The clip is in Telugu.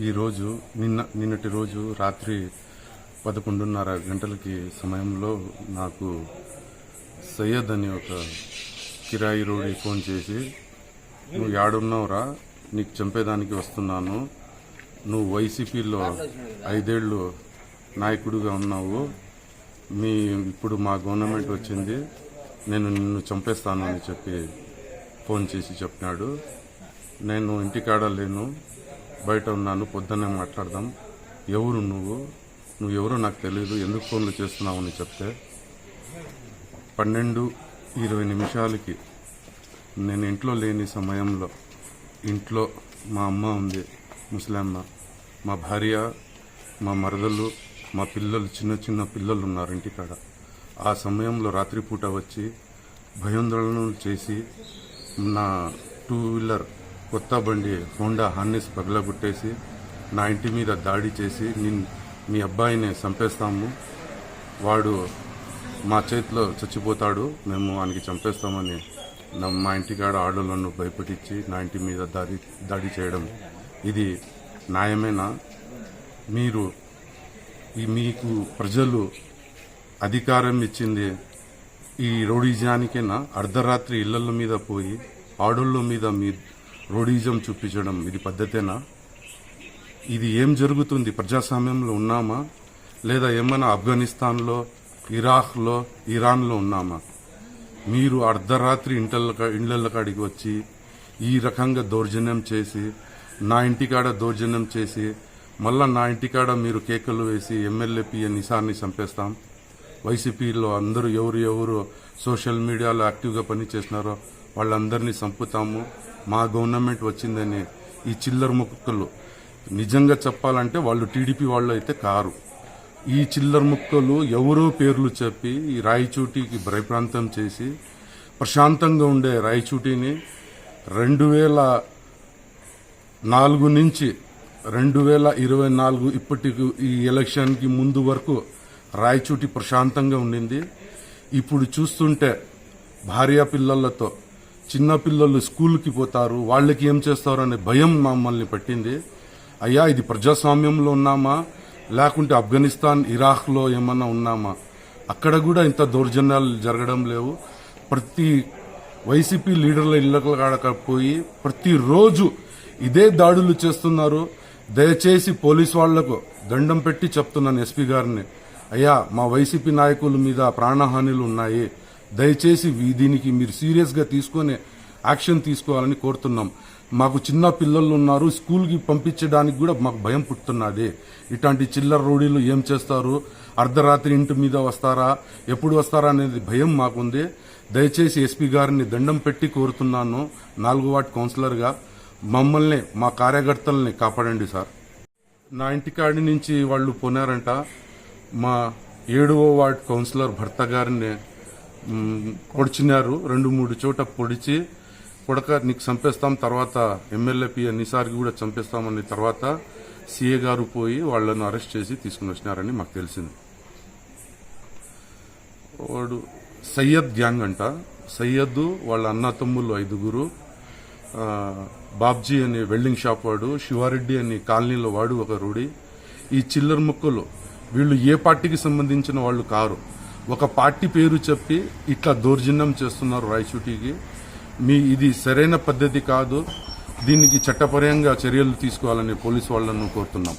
ఈరోజు నిన్నటి రోజు రాత్రి 11:30 గంటలకి సమయంలో నాకు సయ్యద్ అని ఒక కిరాయి రోడి ఫోన్ చేసి, నువ్వు యాడున్నావురా, నీకు చంపేదానికి వస్తున్నాను, నువ్వు వైసీపీలో 5 ఏళ్ళు నాయకుడిగా ఉన్నావు, ఇప్పుడు మా గవర్నమెంట్ వచ్చింది, నేను నిన్ను చంపేస్తాను అని చెప్పి ఫోన్ చేసి చెప్పినాడు. నేను ఇంటికాడ లేను, బయట ఉన్నాను, పొద్దున్నే మాట్లాడదాం, ఎవరు నువ్వు ఎవరో నాకు తెలియదు, ఎందుకు ఫోన్లు చేస్తున్నావు అని చెప్తే 12:20 నేను ఇంట్లో లేని సమయంలో ఇంట్లో మా అమ్మ ఉంది, ముసలమ్మ, మా భార్య, మా మరదలు, మా పిల్లలు, చిన్న పిల్లలు ఉన్నారు ఇంటికాడ. ఆ సమయంలో రాత్రిపూట వచ్చి భయోందోళనలు చేసి నా 2 వీలర్ కొత్త బండి హోండా హార్నెస్ పగలగొట్టేసి నా ఇంటి మీద దాడి చేసి, మీ అబ్బాయిని చంపేస్తాము, వాడు మా చేతిలో చచ్చిపోతాడు, మేము ఆయనకి చంపేస్తామని మా ఇంటికాడ ఆడోళ్లను భయపెట్టించి నా ఇంటి మీద దాడి చేయడం ఇది న్యాయమేనా? మీకు ప్రజలు అధికారం ఇచ్చింది ఈ రౌడీజానికేనా? అర్ధరాత్రి ఇళ్ల మీద పోయి ఆడోళ్ళ మీద మీ రౌడీజం చూపించడం ఇది పద్ధతేనా? ఇది ఏం జరుగుతుంది? ప్రజాస్వామ్యంలో ఉన్నామా, లేదా ఏమైనా ఆఫ్ఘనిస్తాన్లో, ఇరాక్లో, ఇరాన్లో ఉన్నామా? మీరు అర్ధరాత్రి ఇండ్ల కాడికి వచ్చి ఈ రకంగా దౌర్జన్యం చేసి, నా ఇంటికాడ దౌర్జన్యం చేసి, మళ్ళా నా ఇంటికాడ మీరు కేకలు వేసి ఎమ్మెల్యే పిఏ నిసార్ని చంపేస్తాం, వైసీపీలో అందరూ ఎవరు సోషల్ మీడియాలో యాక్టివ్గా పనిచేస్తున్నారో వాళ్ళందరినీ చంపుతాము, మా గవర్నమెంట్ వచ్చిందని ఈ చిల్లర ముక్కలు, నిజంగా చెప్పాలంటే వాళ్ళు టీడీపీ వాళ్ళు అయితే కారు. ఈ చిల్లర ముక్కలు ఎవరో పేర్లు చెప్పి ఈ రాయచోటికి భయప్రాంతం చేసి ప్రశాంతంగా ఉండే రాయచోటిని 2004 నుంచి 2024 ఇప్పటికి ఈ ఎలక్షన్కి ముందు వరకు రాయచోటి ప్రశాంతంగా ఉండింది. ఇప్పుడు చూస్తుంటే భార్య పిల్లలతో, చిన్న పిల్లలు స్కూల్కి పోతారు, వాళ్ళకి ఏం చేస్తారు అనే భయం మమ్మల్ని పట్టింది. అయ్యా, ఇది ప్రజాస్వామ్యంలో ఉన్నామా, లేకుంటే ఆఫ్ఘనిస్తాన్, ఇరాక్లో ఏమన్నా ఉన్నామా? అక్కడ కూడా ఇంత దౌర్జన్యాలు జరగడం లేవు. ప్రతి వైసీపీ లీడర్ల ఇళ్లకు పోయి ప్రతిరోజు ఇదే దాడులు చేస్తున్నారు. దయచేసి పోలీసు వాళ్లకు దండం పెట్టి చెప్తున్నాను, ఎస్పీ గారిని, అయ్యా, మా వైసీపీ నాయకుల మీద ప్రాణహానిలు ఉన్నాయి, దయచేసి దీనికి మీరు సీరియస్గా తీసుకొని యాక్షన్ తీసుకోవాలని కోరుతున్నాం. మాకు చిన్న పిల్లలు ఉన్నారు, స్కూల్కి పంపించడానికి కూడా మాకు భయం పుట్టున్నది. ఇట్లాంటి చిల్లర రౌడీలు ఏం చేస్తారు, అర్ధరాత్రి ఇంటి మీద వస్తారా, ఎప్పుడు వస్తారా అనేది భయం మాకుంది. దయచేసి ఎస్పీ గారిని దండం పెట్టి కోరుతున్నాను, 4వ వార్డు కౌన్సిలర్గా మమ్మల్ని, మా కార్యకర్తల్ని కాపాడండి సార్. నా ఇంటికాడి నుంచి వాళ్ళు పోనారంట, మా 7వ వార్డు కౌన్సిలర్ భర్త గారిని పొడిచినారు, 2-3 చోట పొడిచి, నీకు చంపేస్తాం, తర్వాత ఎమ్మెల్యే పిఏ నిసార్కి కూడా చంపేస్తామని తర్వాత సీఏ గారు పోయి వాళ్లను అరెస్ట్ చేసి తీసుకుని వచ్చినారని మాకు తెలిసింది. వాడు సయ్యద్ గ్యాంగ్ అంట. సయ్యద్ వాళ్ళ అన్న తమ్ముళ్ళు 5, బాబ్జీ అని వెల్డింగ్ షాప్ వాడు, శివారెడ్డి అని కాలనీలో వాడు ఒక రౌడీ. ఈ చిల్లర ముక్కలు వీళ్ళు ఏ పార్టీకి సంబంధించిన వాళ్ళు కారు, ఒక పార్టీ పేరు చెప్పి ఇట్లా దౌర్జన్యం చేస్తున్నారు రాయచోటికి. ఇది సరైన పద్ధతి కాదు, దీనికి చట్టపరంగా చర్యలు తీసుకోవాలని పోలీసు వాళ్లను కోరుతున్నాం.